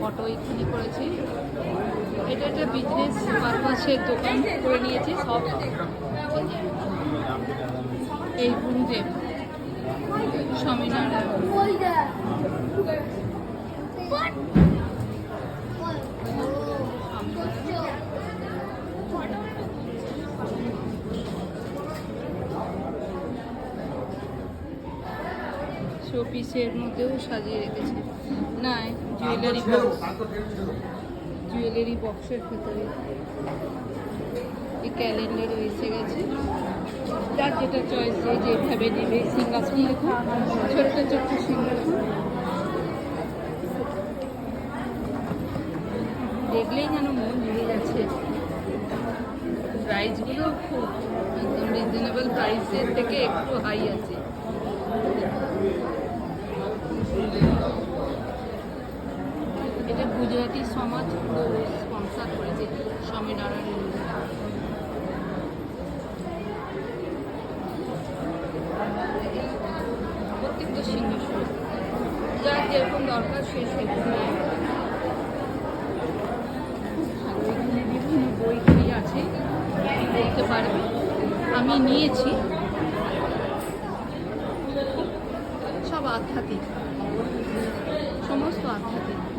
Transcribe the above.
Photo এখানে করেছে। এটা একটা বিজনেস পারপাসের দোকান করে নিয়েছে সব। এই গুরুদেব স্বামীনারায়ণ। শোপিসের মধ্যেও সাজিয়ে রেখেছে। না, জুয়েলারি বক্সের ভেতরে এই ক্যালেন্ডারও এসে গেছে। যার যেটা চয়েস যেভাবে নেবে। সিংহাসন দেখুন, ছোট্ট ছোট্ট সিংহাসন, দেখলেই যেন মন জুড়ে যাচ্ছে। প্রাইসগুলো খুব একদম রিজনেবল প্রাইসের থেকে একটু হাই আছে। এটা গুজরাটি সমাজ স্পন্সর করেছে স্বামীনারায়ণ। প্রত্যেকটা সিংহাসন যার যেরকম দরকার সে সেরকম নেয়। এখানে বিভিন্ন বইগুলি আছে, দেখতে পারবে। আমি নিয়েছি, সব আধ্যাত্মিক, সমস্ত আধ্যাত্মিক।